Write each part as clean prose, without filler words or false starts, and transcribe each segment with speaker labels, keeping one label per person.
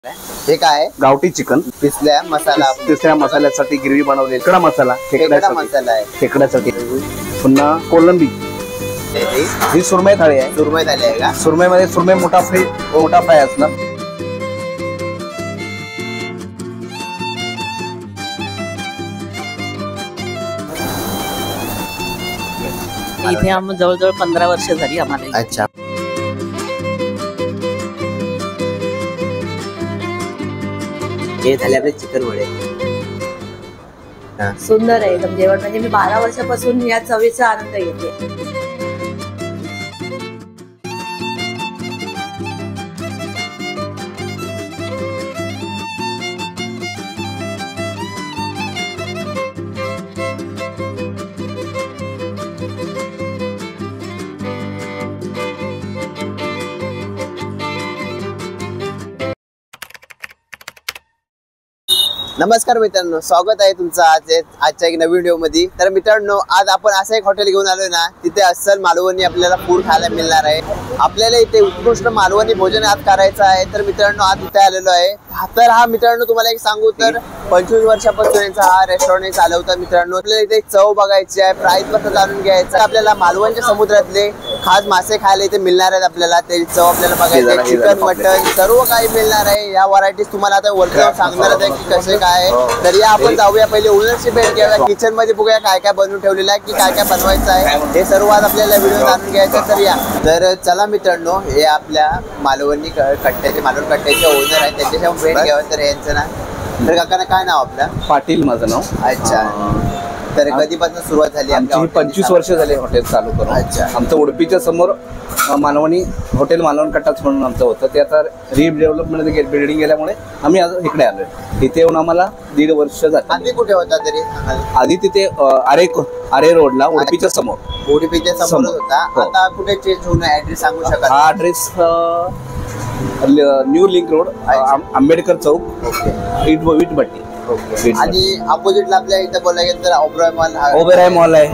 Speaker 1: हे काय
Speaker 2: गावठी चिकन
Speaker 1: तिसऱ्या मसाला
Speaker 2: तिसऱ्या मसाल्यासाठी ग्रेव्ही बनवली खेकडा मसाला
Speaker 1: मसाला आहे
Speaker 2: खेकड्यासाठी पुन्हा कोलंबी ही सुरमई थाळी आहे
Speaker 1: सुरमई थाळी आहे का
Speaker 2: सुरमईमध्ये सुरमई मोठा फ्राय असणार
Speaker 3: इथे आम्ही जवळजवळ 15 वर्ष झाली आम्हाला
Speaker 1: अच्छा हे झाले आपले चिकन वडे
Speaker 4: सुंदर आहे एकदम जेवण म्हणजे मी 12 वर्षापासून या चवीचा आनंद घेते
Speaker 1: नमस्कार मित्रांनो, स्वागत आहे तुमचं आजच्या एक नवीन व्हिडिओ मध्ये। तर मित्रांनो, आज आपण असं एक हॉटेल घेऊन आलोय ना, तिथे अस्सल मालवणी आपल्याला फूड खायला मिळणार आहे। आपल्याला इथे उत्कृष्ट मालवणी भोजन आज करायचं आहे। तर मित्रांनो, आज इथे आलेलो आहे। तर हा मित्रांनो तुम्हाला एक सांगू तर 25 वर्षापासून यांचा हा रेस्टॉरंट चालवतात। मित्रांनो, आपल्याला इथे चव बघायची आहे, प्राइस कसं जाणून घ्यायचं, आपल्याला मालवणच्या समुद्रातले खास मासे खायला इथे मिळणार आहेत। आपल्याला ते चव आपल्याला बघायची आहे, चिकन मटन सर्व काही मिळणार आहे। या व्हरायटीज तुम्हाला आता वरती सांगणार आहे की कसे काय। तर या आपण जाऊया, पहिले ओनरची भेट घेऊया, किचन मध्ये बघूया काय काय बनवून ठेवलेलं आहे, की काय काय बनवायचं आहे, हे सर्व आज आपल्याला व्हिडिओ जाणून घ्यायचं। तर या तर चला मित्रांनो, हे आपल्या मालवणी कट्ट्याचे मालवण कट्ट्याचे ओनर आहेत, त्यांच्याशी भेट घ्यावं। तर यांचं ना, तर काकांना काय नाव आपलं?
Speaker 2: पाटील माझं नाव।
Speaker 1: अच्छा, तर कधीपासून सुरुवात झाली?
Speaker 2: आमची 25 वर्ष झाले हॉटेल चालू करून।
Speaker 1: अच्छा,
Speaker 2: आमचं उडपीच्या समोर मालवणी हॉटेल मालवण कट्टाच म्हणून आमचं होतं, ते आता रिडेव्हलपमेंट बिल्डिंग गेल्यामुळे आम्ही इकडे आलोय। इथे येऊन आम्हाला 1.5 वर्ष झाली।
Speaker 1: आधी कुठे होता तरी?
Speaker 2: आधी तिथे आरे रोडला उडपीच्या समोर।
Speaker 1: उडपीच्या समोर होता, आता कुठे चेंज होऊन ऍड्रेस सांगू शकाल?
Speaker 2: हा address new link road, Ambedkar चौक, वीटभट्टी।
Speaker 1: आणि अपोजिटला आपल्या इथं बोलायला गेलं तर
Speaker 2: ओबेरॉय मॉल आहे,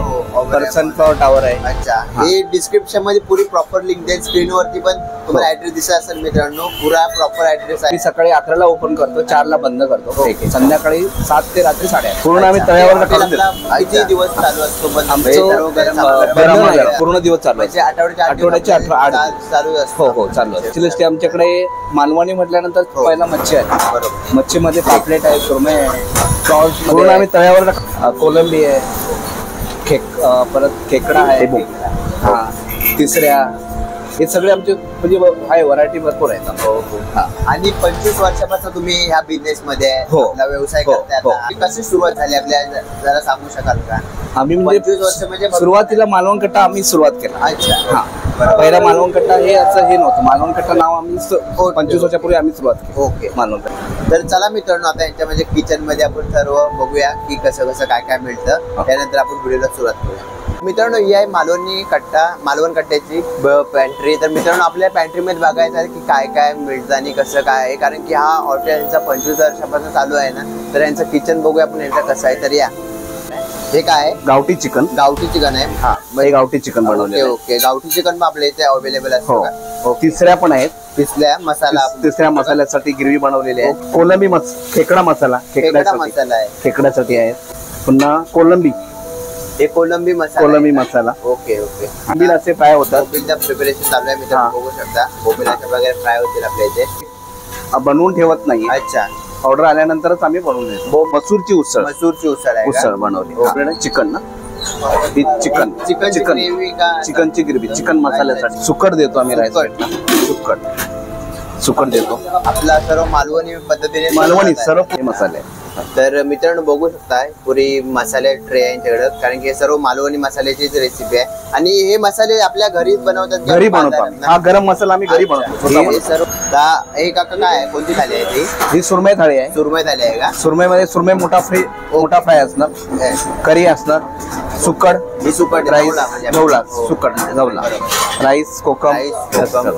Speaker 2: सनफ्लॉवर टावर आहे।
Speaker 1: अच्छा, हे डिस्क्रिप्शन मध्ये पुरी प्रॉपर लिंक देईल, स्क्रीन वरती पण तुम्हाला ऍड्रेस दिसत असेल मित्रांनो, पुरा प्रॉपर ऍड्रेस आहे।
Speaker 2: सकाळी 11 ला ओपन करतो, 4 ला बंद करतो, संध्याकाळी 7 ते रात्री 8:30 पूर्ण आम्ही तळ्यावर
Speaker 1: किती दिवस चालू असतो?
Speaker 2: पूर्ण दिवस चालू,
Speaker 1: म्हणजे आठवड्याचे 8 चालू असतो।
Speaker 2: हो चालू असते। आमच्याकडे मालवणी म्हटल्यानंतर पहिला मच्छी आहे, बरोबर। मच्छीमध्ये पापलेट आहे, सुरमई आहे, पूर्ण आम्ही तळ्यावर कोलंबी आहे, परत खेकडा आहे, हा तिसऱ्या, हे सगळे आमचे म्हणजे आहे, व्हरायटी भरपूर आहे।
Speaker 1: आणि 25 वर्षापासून तुम्ही ह्या बिझनेस मध्ये व्यवसाय करताय, कशी सुरुवात झाली आपल्या, जरा सांगू शकाल का?
Speaker 2: आम्ही 25 वर्ष म्हणजे सुरुवातीला मालवण कट्टा आम्ही सुरुवात केला।
Speaker 1: अच्छा,
Speaker 2: हा, पहिला मालवण कट्टा हे असं हे नव्हतं, मालवण कट्टा नाव आम्ही 25 वर्षापूर्वी आम्ही सुरुवात केली।
Speaker 1: ओके,
Speaker 2: मालवण कट्टा।
Speaker 1: तर चला मित्रांनो, आता यांच्या म्हणजे किचन मध्ये आपण सर्व बघूया की कसं कसं काय काय मिळतं, त्यानंतर आपण व्हिडिओला सुरुवात करूया। मित्रांनो, ही आहे मालवण कट्ट्याची पॅन्ट्री। तर मित्रांनो, आपल्या पॅन्ट्री मध्ये बघायचं आहे की काय काय मिळतं आणि कसं काय आहे, कारण की हा हॉटेलचा 25 वर्षापासून चालू आहे ना। तर यांचं किचन बघूया आपण, यांचं कसं आहे। तर या, हे काय आहे?
Speaker 2: गावठी चिकन आहे। हा, गावठी चिकन बनवले।
Speaker 1: ओके, गावठी चिकन पण आपल्या इथे अवेलेबल असतो का?
Speaker 2: तिसऱ्या पण आहेत,
Speaker 1: तिसऱ्या
Speaker 2: मसाल्यासाठी ग्रेव्ही बनवलेली आहे। कोलंबी खेकडा मसाला
Speaker 1: आहे,
Speaker 2: खेकड्यासाठी आहे। पुन्हा कोलंबी,
Speaker 1: एक कोलंबी मसाला। ओके ओके,
Speaker 2: आंबील असे फ्राय होतात।
Speaker 1: कोलंबीचं प्रिपरेशन चालू आहे मित्रांनो, बघू शकता। कोलंबीचे वगैरे फ्राय होतील आपल्या इथे,
Speaker 2: बनवून ठेवत नाही।
Speaker 1: अच्छा,
Speaker 2: ऑर्डर आल्यानंतरच आम्ही बनवून देतो। मसूरची उसळ बनवली। चिकन ना, चिकनची ग्रेव्ही, चिकन मसाल्यासाठी सुकट देतो आम्ही, सुकट देतो।
Speaker 1: आपला सर्व मालवणी पद्धतीने,
Speaker 2: मालवणी सर्व मसाले।
Speaker 1: तर मित्रांनो, बघू शकताय पुरी मसाले ट्रे आहे यांच्याकडे, कारण की हे सर्व मालवणी मसाल्याचीच रेसिपी आहे। आणि हे मसाले आपल्या घरीच बनवतात,
Speaker 2: घरी बनवतो। हा गरम मसाला आम्ही घरी बनवतो
Speaker 1: सर्व। हे काका काय आहे, कोणती थाळी आहे?
Speaker 2: ही सुरमई थाळी आहे।
Speaker 1: सुरमई थाळी आहे का?
Speaker 2: सुरमईमध्ये सुरमई मोठा फ्राय असणार, करी असणार, सुकट,
Speaker 1: ही सुकट
Speaker 2: राईस, जवला राईस, कोकम।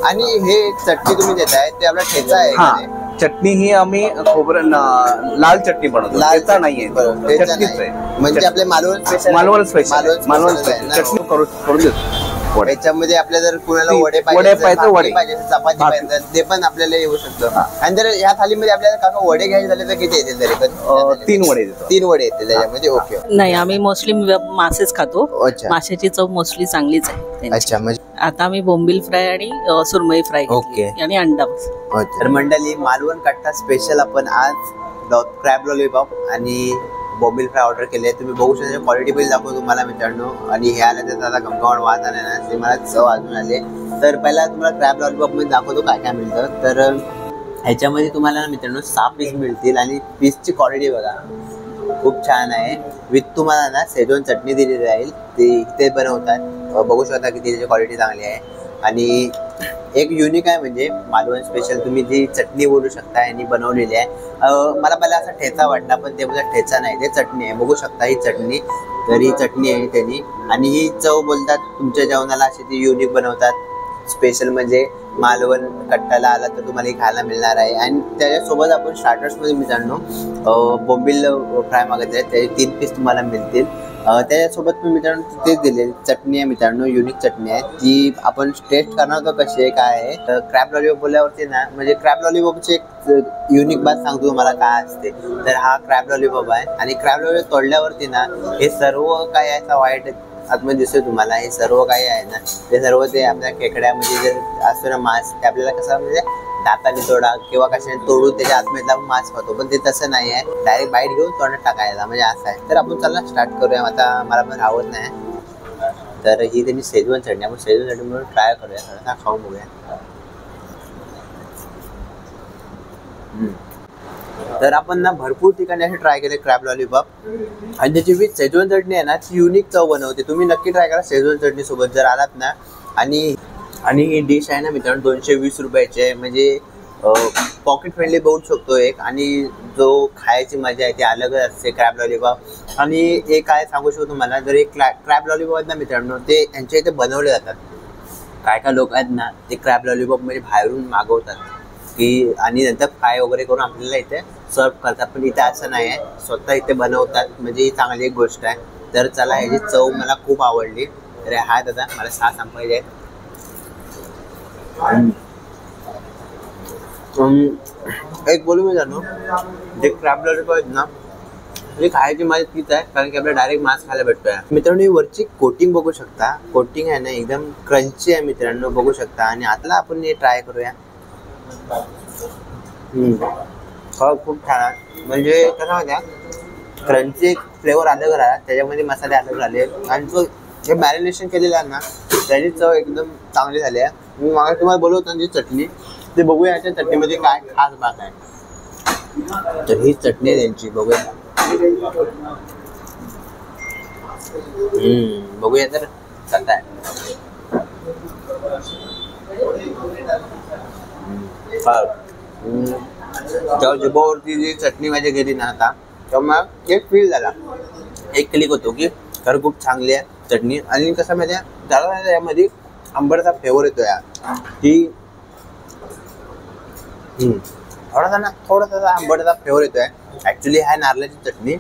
Speaker 1: आणि हे चटणी तुम्ही देताय ते आपला ठेचा आहे?
Speaker 2: चटणी ही आम्ही लाल चटणी बनवतो, ठेचा नाहीये, चटणीच आहे।
Speaker 1: म्हणजे आपले मालवण स्पेशल
Speaker 2: चटणी करून देतो।
Speaker 1: याच्यामध्ये आपल्याला जर कुणाला वडे
Speaker 2: वडे पाहिजे, वडे.
Speaker 1: पाहिजे चपाती
Speaker 2: भाकरी.
Speaker 1: पाहिजे ते पण आपल्याला येऊ शकतं. आणि जर या थालीमध्ये आपल्याला काका वडे घ्यायचे झाले तर किती येतील तरी पण?
Speaker 2: 3 वडे देतो.
Speaker 1: 3 वडे येतील त्याच्यामध्ये. ओके.
Speaker 3: नाही, आम्ही मोस्टली मासेच खातो.
Speaker 1: अच्छा.
Speaker 3: माशाची चव मोस्टली चांगलीच आहे त्यांची.
Speaker 1: अच्छा म्हणजे
Speaker 3: आता आम्ही बोंबील फ्राय आणि सुरमई फ्राय
Speaker 1: ओके.
Speaker 3: आणि अंडा.
Speaker 1: तर मंडळी, मालवण कट्टा स्पेशल आपण आज क्रॅब लॉलीपॉप आणि बॉम्बिल फ्राय ऑर्डर केले. तुम्ही बघू शकता क्वालिटी बिल दाखवतो तुम्हाला मित्रांनो. आणि हे आलं तर आता गमगावण वाद आले ना ते मला चव अजून आले. तर पहिला तुम्हाला क्रॅब लॉलीपॉप मध्ये दाखवतो काय काय मिळतं. तर ह्याच्यामध्ये तुम्हाला ना मित्रांनो 6 पीस मिळतील आणि पीसची क्वालिटी बघा खूप छान आहे. विथ तुम्हाला ना शेजवान चटणी दिलेली राहील, ते इथे बनवतात. बघू शकता की त्याची क्वालिटी चांगली आहे. आणि एक युनिक आहे म्हणजे मालवण स्पेशल तुम्ही जी चटणी बोलू शकता यांनी बनवलेली आहे. मला पहिला असा ठेचा वाटला पण ते म्हणजे ठेचा नाही, ते चटणी आहे. बघू शकता ही चटणी, तर ही चटणी आहे त्यांनी. आणि ही चव बोलतात तुमच्या जेवणाला अशी ती युनिक बनवतात स्पेशल. म्हणजे मालवण कट्ट्याला आला तर तुम्हाला हे खायला मिळणार आहे. आणि त्याच्यासोबत आपण स्टार्टर्समध्ये मित्रांनो बोंबील फ्राय मागत आहे, त्याचे 3 पीस तुम्हाला मिळतील. त्याच्यासोबत मी मित्रांनो तेच दिले चटणी आहे मित्रांनो, युनिक चटणी आहे. ती आपण टेस्ट करणार होतो कशी आहे काय आहे. तर क्रॅब लॉलीपॉप बोलल्यावरती ना म्हणजे क्रॅब लॉलीपॉपची एक युनिक बात सांगतो तुम्हाला काय असते. तर हा क्रॅब लॉलीपॉप आहे आणि क्रॅब लॉलीपॉप तोडल्यावरती ना हे सर्व काय आहे व्हाईट आतमध्ये दिसतोय तुम्हाला. हे सर्व काही आहे ना ते सर्व ते आपल्या खेकड्यामध्ये जे असतो ना मांस, ते आपल्याला कसं म्हणजे दाताने तोडा किंवा कशाने तोडून त्याच्या आतमधला मांस खातो, पण ते तसं नाही आहे. डायरेक्ट बाईट घेऊन तोंडात टाकायला म्हणजे असं आहे. तर आपण चला स्टार्ट करूया. आता मला पण आवडत नाही. तर ही त्यांनी शेजवान चटणी, आपण शेजवान चटणी म्हणून ट्राय करूया, थोडासा खाऊन बघूया. तर आपण ना भरपूर ठिकाणी असे ट्राय केले क्रॅब लॉलीपॉप आणि त्याची विथ शेजवान चटणी आहे ना ती युनिक चव बनवते. तुम्ही नक्की ट्राय करा शेजवान चटणी सोबत जर आलात ना. आणि ही डिश आहे ना मित्रांनो 220 रुपयाची आहे. म्हणजे पॉकेट फ्रेंडली बोलू शकतो एक. आणि जो खायची मजा आहे ती अलगच असते क्रॅब लॉलीपॉप. आणि एक काय सांगू शकतो तुम्हाला, जर एक क्रॅब लॉलीपॉप आहेत ना मित्रांनो ते यांच्या इथे बनवले जातात. काय काय लोक आहेत ना ते क्रॅब लॉलीपॉप म्हणजे बाहेरून मागवतात की आणि नंतर फ्राय वगैरे करून आपल्याला इथे सर्व करतात. पण इथे असं नाही आहे, स्वतः इथे बनवतात. म्हणजे ही चांगली एक गोष्ट आहे. तर चला ह्याची चव मला खूप आवडली. तर हा दादा मला 6 संपायचे आहेत. एक बोलू मी जाणू जे क्रॅब लॉलीपॉप आहेत ना म्हणजे खायची माझी तीच आहे, कारण की आपल्याला डायरेक्ट मांस खायला भेटतोय. मित्रांनो ही वरची कोटिंग बघू शकता, कोटिंग आहे ना एकदम क्रंची आहे मित्रांनो, बघू शकता. आणि आता आपण हे ट्राय करूया. खूप छान आहे. म्हणजे कसं माहिती क्रंची एक फ्लेवर अलग राहिला, त्याच्यामध्ये मसाले अलग झाले आणि जो हे मॅरिनेशन केलेलं आहे ना त्याची चव एकदम चांगली झाली आहे. मी मागे तुम्हाला बोलत होतो जी चटणी ते बघूया याच्या चटणीमध्ये काय खास बात आहे. तर ही चटणी आहे त्यांची, बघूया. बघूया तर कसं आहे. तेव्हा जिभेवरती जी चटणी माझ्या गेली ना आता तेव्हा मला एक फील झाला, एक क्लिक होतो की खरं खूप चांगली आहे चटणी. आणि कसं माहिती आहे त्याला यामध्ये आंबटचा फ्लेवर येतो या की थोडासा आंबटचा फ्लेवर येतोय. ऍक्च्युली हा नारळाची चटणी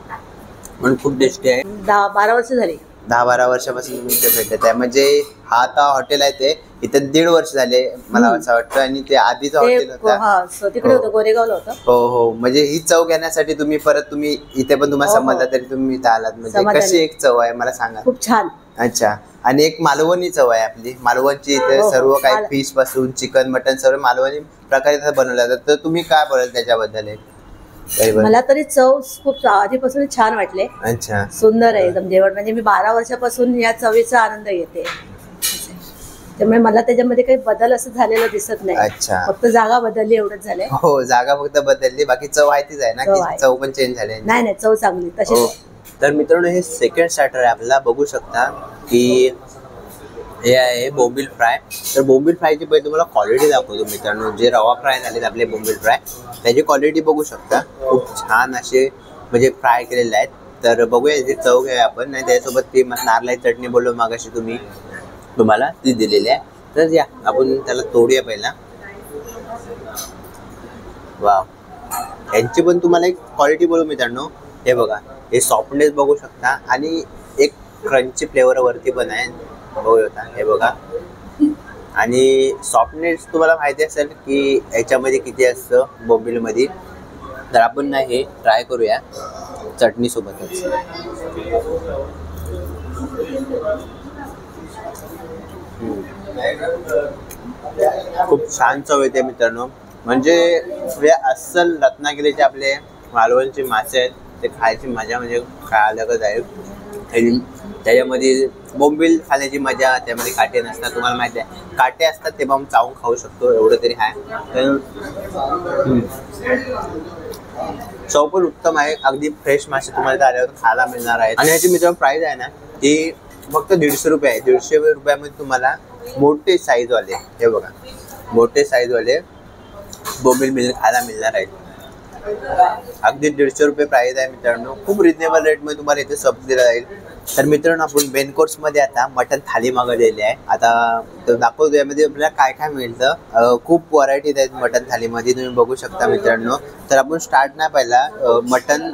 Speaker 1: म्हणून खूप टेस्टी आहे.
Speaker 4: 10-12 वर्ष झाली.
Speaker 1: 10-12 वर्षापासून मी इथे भेटत आहे. म्हणजे हा आता हॉटेल आहे ते इथे 1.5 वर्ष झाले मला असं वाटतं. आणि ते आधीचं हॉटेल होतं
Speaker 4: तिकडे होतं, गोरेगावला होतं.
Speaker 1: हो. म्हणजे ही चव घेण्यासाठी तुम्ही इथे पण तुम्हाला समजला तरी तुम्ही इथे आलात. म्हणजे कशी एक चव आहे मला सांगा.
Speaker 4: खूप छान.
Speaker 1: अच्छा. आणि एक मालवणी चव आहे आपली मालवणची. इथे सर्व काही फिश पासून चिकन मटन सर्व मालवणी प्रकारे बनवलं जातं. तर तुम्ही काय बोलाल त्याच्याबद्दल?
Speaker 4: मला तरी चव खूप आधीपासून छान वाटले.
Speaker 1: अच्छा.
Speaker 4: सुंदर आहे एकदम जेवण. म्हणजे मी 12 वर्षापासून या चवीचा आनंद घेते, त्यामुळे मला त्याच्यामध्ये काही बदल असं झालेलं दिसत नाही.
Speaker 1: अच्छा.
Speaker 4: फक्त जागा बदलली एवढंच झालंय.
Speaker 1: हो, जागा फक्त बदलली, बाकी चव आहे तीच आहे ना. की चव पण चेंज झाली
Speaker 4: नाही, चव चांगली तशी.
Speaker 1: तर मित्रांनो हे सेकंड स्टार्टर आहे आपल्याला, बघू शकता की हे आहे बोंबील फ्राय. तर बोंबील फ्रायची पहिले तुम्हाला क्वालिटी दाखवतो मित्रांनो. जे रवा फ्राय झालेत आपले बोंबील फ्राय त्याची क्वालिटी बघू शकता. खूप छान असे म्हणजे फ्राय केलेले आहेत. तर बघूया याची चव घ्या आपण. नाही त्याच्यासोबत ती नारळाची चटणी बोललो मागाशी तुम्हाला ती दिलेली आहे. तर या आपण त्याला तोडूया पहिला. वा, यांची पण तुम्हाला एक क्वालिटी बोलू मित्रांनो. हे बघा, हे सॉफ्टनेस बघू शकता आणि एक क्रंची फ्लेवर वरती पण आहे. बघू होता हे बघा. आणि सॉफ्टनेस तुम्हाला माहिती असेल की याच्यामध्ये किती असतं बोंबीलमध्ये. तर आपण ना हे ट्राय करूया चटणी सोबतच. खूप छान चव येते मित्रांनो. म्हणजे हे अस्सल रत्नागिरीचे आपले मालवणचे मासे आहेत, ते खायची मजा म्हणजे काय अलगच आहे. त्याच्यामध्ये बोंबील खाण्याची मजा, त्यामध्ये काटे नसतात. तुम्हाला माहिती आहे काटे असतात ते पण चावून खाऊ शकतो, एवढं तरी आहे. तर चव पण उत्तम आहे. अगदी फ्रेश मासे तुम्हाला आल्यावर खायला मिळणार आहेत. आणि ह्याची मित्रांनो प्राइस आहे ना ती फक्त 150 रुपये आहे. 150 रुपयामध्ये तुम्हाला मोठे साईजवाले, हे बघा मोठे साईजवाले बोंबील मिळून खायला मिळणार आहेत. अगदी 150 रुपये प्राइस आहे मित्रांनो. खूप रिजनेबल रेटमध्ये तुम्हाला इथे सब दिला जाईल. तर मित्रांनो आपण मेन कोर्समध्ये आता मटन थाली मागवलेली आहे. आता तर दाखवतो यामध्ये आपल्याला काय काय मिळतं. खूप व्हरायटीज आहेत मटन थालीमध्ये, तुम्ही बघू शकता मित्रांनो. तर आपण स्टार्ट नाही पहिला मटन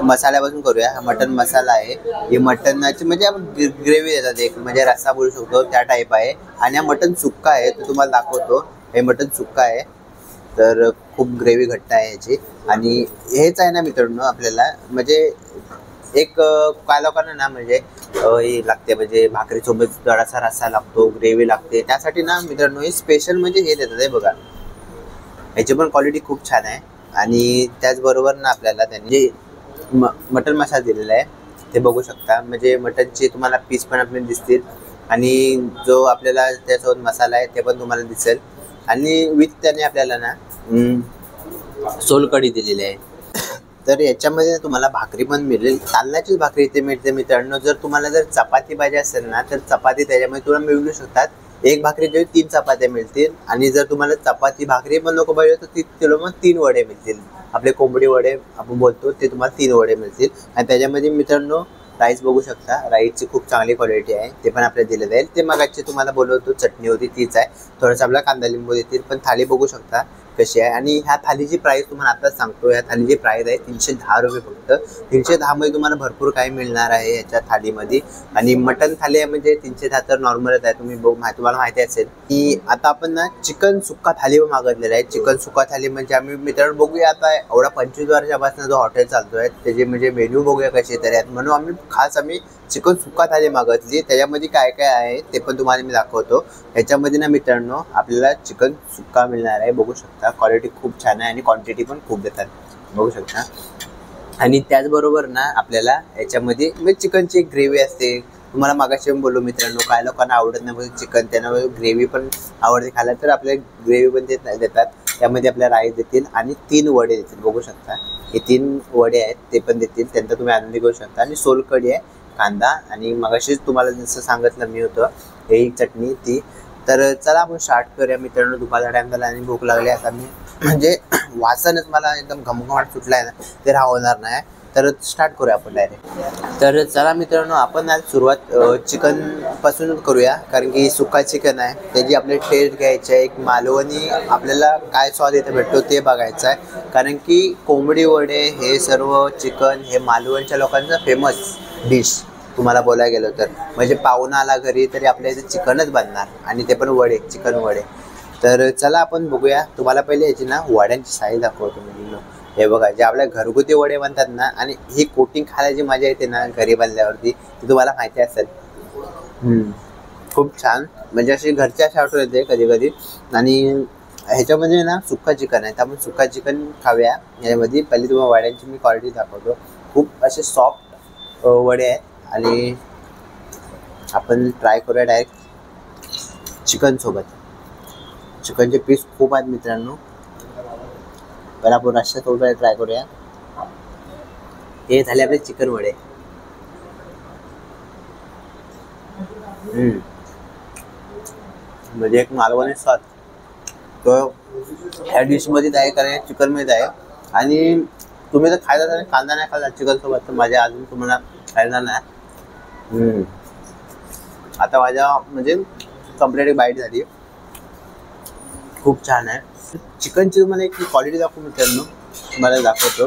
Speaker 1: मसाल्यापासून करूया. हा मटन मसाला आहे. हे मटनाची म्हणजे आपण ग्रेव्ही देतात, एक म्हणजे रस्सा बोलू शकतो त्या टाईप आहे. आणि हा मटन सुक्का आहे, तो तुम्हाला दाखवतो. हे मटन सुक्का आहे, तर खूप ग्रेव्ही घट्ट आहे याची. आणि हेच आहे ना मित्रांनो आपल्याला म्हणजे एक काय लोकांना ना म्हणजे हे लागते म्हणजे भाकरीसोबत जरासा रस्सा लागतो, ग्रेव्ही लागते, त्यासाठी ना मित्रांनो हे स्पेशल म्हणजे हे देतात. हे बघा याची पण क्वालिटी खूप छान आहे. आणि त्याचबरोबर ना आपल्याला त्यांनी मटन मसाला दिलेला आहे, ते बघू शकता. म्हणजे मटनचे तुम्हाला पीस पण आपल्याला दिसतील आणि जो आपल्याला त्यासोबत मसाला आहे ते पण तुम्हाला दिसेल. आणि विथ त्याने आपल्याला ना सोलकढी दिलेली आहे. तर याच्यामध्ये तुम्हाला भाकरी पण मिळेल, तांदळाचीच भाकरी इथे मिळते मित्रांनो. जर तुम्हाला जर चपाती पाहिजे असेल ना तर चपाती त्याच्यामध्ये तुम्हाला मिळू शकतात. एक भाकरी जेव्हा 3 चपात्या मिळतील. आणि जर तुम्हाला चपाती भाकरी पण नको पाहिजे तर तिला मग 3 वडे मिळतील. आपले कोंबडी वडे आपण बोलतो ते तुम्हाला 3 वडे मिळतील. आणि त्याच्यामध्ये मित्रांनो राईस बघू शकता, राईसची खूप चांगली क्वालिटी आहे, ते पण आपल्याला दिलं जाईल. ते मगाची तुम्हाला बोलवतो चटणी होती तीच आहे, थोडंसं आपल्याला कांदा लिंबू देतील. पण थाली बघू शकता कशी आहे. आणि ह्या थालीची प्राईस तुम्हाला आताच सांगतो, ह्या थालीची प्राईस आहे 310 रुपये फक्त. 310 मध्ये तुम्हाला भरपूर काही मिळणार आहे याच्या थालीमध्ये. आणि मटन थाली आहे म्हणजे 310 तर नॉर्मलच आहे. तुम्हाला माहिती असेल की आता आपण ना चिकन सुक्का थाली पण मागितलेला आहे. चिकन सुक्का थाली म्हणजे आम्ही मित्रांनो बघूया आता एवढा 25 वर्षापासून जो हॉटेल चालतोय त्याचे म्हणजे मेन्यू बघूया कसे तरी आहेत, म्हणून आम्ही चिकन सुक्का थाली मागितली. त्याच्यामध्ये काय काय आहे ते पण तुम्हाला मी दाखवतो. याच्यामध्ये ना मित्रांनो आपल्याला चिकन सुक्का मिळणार आहे, बघू शकता. क्वालिटी खूप छान आहे आणि क्वांटिटी पण खूप देतात, बघू शकता. आणि त्याचबरोबर ना आपल्याला याच्यामध्ये म्हणजे चिकनची एक ग्रेव्ही असते. तुम्हाला मागाशी पण बोललो मित्रांनो काय लोकांना आवडत नाही चिकन, त्यांना ग्रेव्ही पण आवडते खायला, तर आपल्याला ग्रेव्ही पण देतात. त्यामध्ये आपल्याला राईस देतील आणि 3 वडे देतील, बघू शकता. हे 3 वडे आहेत ते पण देतील, त्यांचा तुम्ही आनंद घेऊ शकता. आणि सोलकढी आहे, कांदा आणि मगाशीच तुम्हाला जसं सांगितलं मी होतं हे चटणी ती. तर चला आपण स्टार्ट करूया मित्रांनो. दुपारचा टाइम झाला आणि भूक लागली. आता मी म्हणजे वासनच मला एकदम घमघमाट सुटला आहे ना, ते राहणार नाही. तर स्टार्ट करूया आपण डायरेक्ट. तर चला मित्रांनो आपण आज सुरुवात चिकन पासून करूया, कारण की सुक्का चिकन आहे त्याची आपल्याला टेस्ट घ्यायची आहे. एक मालवणी आपल्याला काय स्वाद इथे भेटतो ते बघायचं आहे, कारण की कोंबडी वडे हे सर्व चिकन हे मालवणच्या लोकांचं फेमस डिश. तुम्हाला बोलायला गेलो तर म्हणजे पाहुणा आला घरी तरी आपल्या इथे चिकनच बनणार, आणि ते पण वडे, चिकन वडे. तर चला आपण बघूया. तुम्हाला पहिले याची ना वड्यांची साईज दाखवतो मी. हे बघा जे आपल्या घरगुती वडे बनतात ना, आणि ही कोटिंग खायची मजा येते ना घरी बनल्यावरती, ती तुम्हाला माहिती असेल. खूप छान म्हणजे अशी घरच्या अशा आठवण येते कधी कधी. आणि ह्याच्यामध्ये ना सुक्का चिकन आहे, तर आपण सुक्का चिकन खाऊया. याच्यामध्ये पहिले तुम्हाला वड्यांची मी क्वालिटी दाखवतो. खूप असे सॉफ्ट वडे आहेत आणि आपण ट्राय करूया डायरेक्ट चिकन सोबत. चिकनचे पीस खूप आहेत मित्रांनो. पहिला आपण रस्स्यासोबत ट्राय करूया. हे झाले आपले चिकन वडे. म्हणजे एक मालवणी स्वाद तो ह्या डिशमध्ये आहे, कारण चिकनमध्ये आहे. आणि तुम्ही जर खायला तर कांदा नाही खाल्ला चिकन सोबत तर माझ्या अजून तुम्हाला खायला नाही. आता माझ्या म्हणजे कंप्लीट बाईट झाली. खूप छान आहे. चिकनची तुम्हाला एक क्वालिटी दाखवू मित्रांनो, तुम्हाला दाखवतो.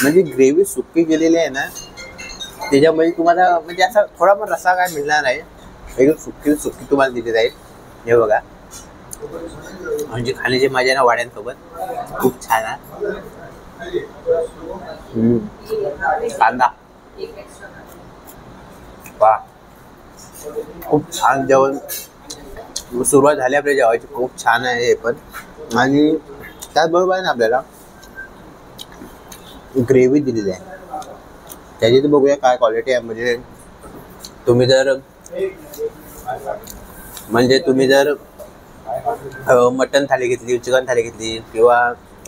Speaker 1: म्हणजे ग्रेव्ही सुकी केलेली आहे ना, त्याच्यामध्ये तुम्हाला म्हणजे असा थोडा पण रस्सा काय मिळणार आहे. एकदम सुकी सुकी तुम्हाला दिली जाईल. हे बघा, म्हणजे खाण्याची मजा ना वाड्यांसोबत खूप छान आहे. कांदा वा, खूप छान जेवण. सुरुवात झाली आपल्या जेवायची, खूप छान आहे हे पण. आणि त्याचबरोबर आहे ना आपल्याला ग्रेव्ही दिलेली आहे, त्याची तर बघूया काय क्वालिटी आहे. तुम्ही जर मटन थाली घेतली, चिकन थाली घेतली किंवा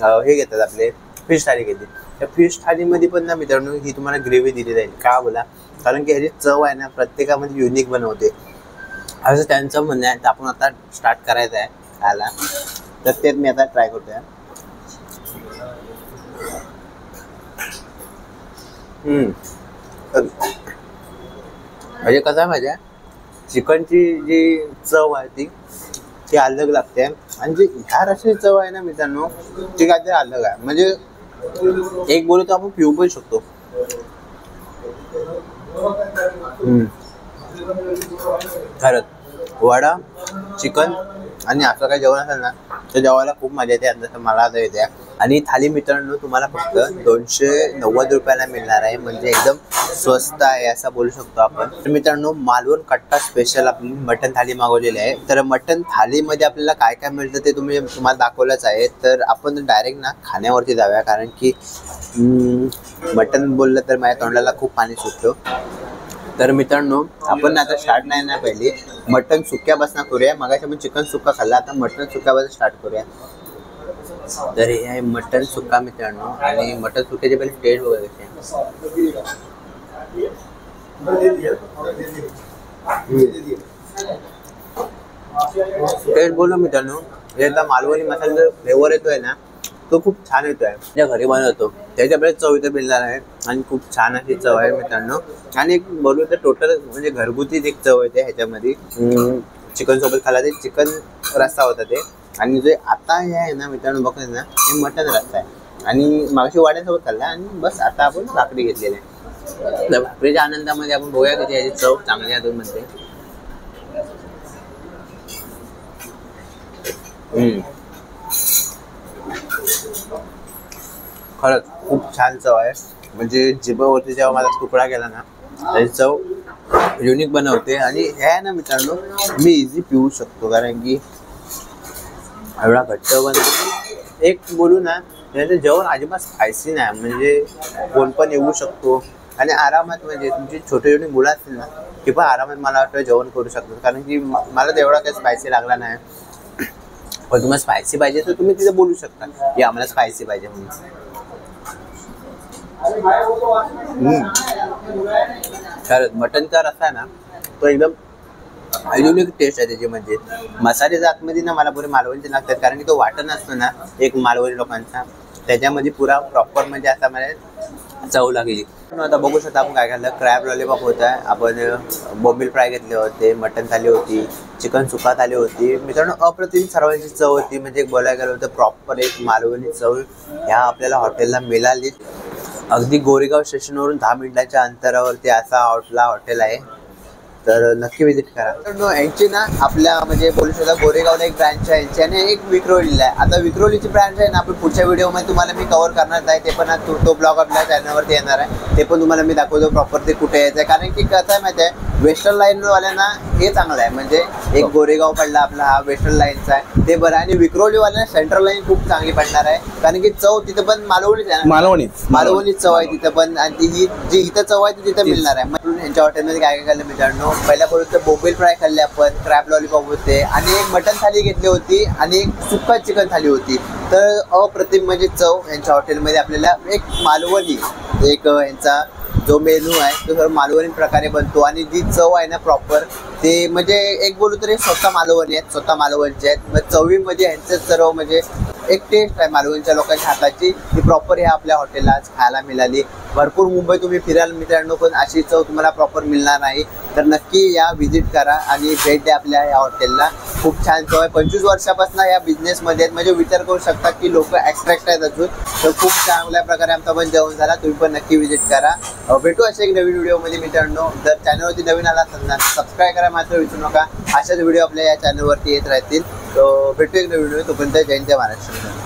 Speaker 1: हे घेतात आपले फिश थाली घेतली, त्या फिश थालीमध्ये पण ना मित्रांनो ही तुम्हाला ग्रेव्ही दिली जाईल. का बोला, कारण की ह्याची चव आहे ना प्रत्येकामध्ये युनिक बनवते असं त्यांचं म्हणणं आहे. तर आपण आता स्टार्ट करायचं आहे खायला, तर तेच मी आता ट्राय करतोय. म्हणजे कसं आहे माहिती आहे, चिकनची जी चव आहे ती अलग लागते आणि जी ह्या रस्त्याची चव आहे ना मित्रांनो ती काहीतरी अलग आहे. म्हणजे एक बोलू तर आपण पिऊ पण शकतो. खरंच वडा, चिकन आणि असं काही जेवण असेल ना तर जेवायला खूप मजा येते, जसं मला आता येते. आणि थाली मित्रांनो तुम्हाला फक्त 290 रुपयाला मिळणार आहे, म्हणजे एकदम स्वस्त आहे असं बोलू शकतो आपण. तर मित्रांनो मालवण कट्टा स्पेशल आपली मटन थाली मागवलेली आहे. तर मटन थालीमध्ये आपल्याला काय काय मिळतं ते तुम्हाला दाखवलंच आहे. तर आपण डायरेक्ट ना खाण्यावरती जाऊया, कारण की मटन बोललं तर माझ्या तोंडाला खूप पाणी सुटतो. तर मित्रांनो आपण आता स्टार्ट नाही ना पहिले मटन सुक्यापासून करूया. मगाशी आपण चिकन सुक्का खाल्ला, आता मटन सुक्यापासून स्टार्ट करूया. तर हे आहे मटन सुक्का मित्रांनो, आणि मटन सुक्याची पहिले टेस्ट वगैरे टेस्ट बोलू मित्रांनो, याचा मालवणी मसाला फ्लेवर येतोय ना तो खूप छान येतोय. ज्या घरी बनवतो त्याच्याकडे चव इथं मिळणार आहे आणि खूप छान अशी चव आहे मित्रांनो. आणि एक बोलू तर टोटल म्हणजे घरगुतीच एक चव येते ह्याच्यामध्ये. चिकन सोबत खाल्ला ते चिकन रस्सा होता ते, आणि जे आता हे आहे ना मित्रांनो बघा ना हे मटन रस्सा आहे. आणि मागशी वाड्यासोबत खाल्ला आणि बस आता आपण भाकरी घेतलेली आहे. तर भाकरीच्या आनंदामध्ये आपण बघूया की याची चव चांगली आहे दोनमध्ये. खरंच खूप छान चव आहे. म्हणजे जिभेवरती जेव्हा माझा तुकडा गेला ना त्याची चव युनिक बनवते. आणि हे आहे ना मित्रांनो मी इझी पिऊ शकतो, कारण की एवढा घट्ट बनतो. एक बोलू ना त्याचं जेवण अजिबात स्पायसी नाही, म्हणजे कोण पण येऊ शकतो आणि आरामात, म्हणजे तुमची छोटे छोटे मुलं असतील ना ते पण आरामात मला वाटतं जेवण करू शकतात. कारण की मला तर एवढा काही स्पायसी लागला नाही. पण तुम्हाला स्पायसी पाहिजे तर तुम्ही तिथे बोलू शकता की आम्हाला स्पायसी पाहिजे म्हणून. खरंच मटनचा रस्सा आहे ना तो एकदम युनिक टेस्ट आहे त्याची. म्हणजे मसाले आतमध्ये ना मला पुरे मालवणचे लागतात, कारण की तो वाटण असतो ना एक मालवणी लोकांचा, त्याच्यामध्ये पुरा प्रॉपर म्हणजे आता मला चव लागली. आता बघू शकता आपण काय खाल्लं. क्रॅब लॉलीपॉप होता, आपण बोंबील फ्राय घेतले होते, मटन थाली होती, चिकन सुका थाली होती. मित्रांनो अप्रतिम सर्वांची चव होती. म्हणजे बोलायला गेलं होतं प्रॉपर एक मालवणी चव ह्या आपल्याला हॉटेलला मिळाली. अगदी गोरेगाव स्टेशनवरून 10 मिनिटाच्या अंतरावरती असा हॉटेल आहे, तर नक्की विजिट करा. यांची ना आपल्या म्हणजे बोलू शकता गोरेगावला एक ब्रांच आहे यांची आणि एक विक्रोलीला आहे. आता विक्रोलीची ब्रांच आहे ना आपण पुढच्या व्हिडिओमध्ये तुम्हाला मी कव्हर करणार आहे. ते पण तो ब्लॉग आपल्या चॅनलवरती येणार आहे, ते पण तुम्हाला मी दाखवतो प्रॉपर ते कुठे यायचं आहे. कारण की कसं आहे माहिती आहे वेस्टर्न लाईनवाल्यांना हे चांगलं आहे, म्हणजे एक गोरेगाव पडला आपला हा वेस्टर्न लाईनचा आहे ते बरं, आणि विक्रोलीवाल्यांना सेंट्रल लाईन खूप चांगली पडणार आहे. कारण की चव तिथं पण मालवणीच आहे, मालवणी चव आहे तिथं पण, आणि ही जी इथं चव आहे ती तिथं मिळणार आहे. म्हणून यांच्या हॉटेलमध्ये काय काय खाल्लं मित्रांनो, पहिल्या बोलतो बोंबील फ्राय खाल्ले आपण, क्रॅब लॉलीपॉप होते, आणि एक मटन थाली घेतली होती, आणि एक सुक्का चिकन थाली होती. तर अप्रतिम म्हणजे चव यांच्या हॉटेलमध्ये आपल्याला एक मालवणी एक यांचा जो मेनू आहे तो सर्व मालवणी प्रकारे बनतो. आणि जी चव आहे ना प्रॉपर ते म्हणजे एक बोलू तरी स्वतः मालवणी आहेत, स्वतः मालवणचे आहेत. मग चवीमध्ये ह्यांचं सर्व म्हणजे एक टेस्ट आहे मालवणच्या लोकांच्या हाताची, ती प्रॉपर ह्या आपल्या हॉटेलला आज खायला मिळाली. भरपूर मुंबई तुम्ही फिरायला मित्रांनो, पण अशी चव तुम्हाला प्रॉपर मिळणार नाही. तर नक्की या व्हिजिट करा आणि भेट द्या आपल्या या हॉटेलला. खूप छान चव आहे. 25 वर्षापासून या बिझनेसमध्ये आहेत, म्हणजे विचार करू शकता की लोक अट्रॅक्ट आहेत अजून. तर खूप चांगल्या प्रकारे आमचा पण जेवण झाला. तुम्ही पण नक्की व्हिजिट करा. भेटू अशा एक नवीन व्हिडिओमध्ये मित्रांनो. जर चॅनलवरती नवीन आला तर सबस्क्राईब करा मात्र विसरू नका. अशाच व्हिडिओ आपल्या या चॅनलवरती येत राहतील. तर भेटू एक नवीन व्हिडिओ. तोपर्यंत जय महाराष्ट्र.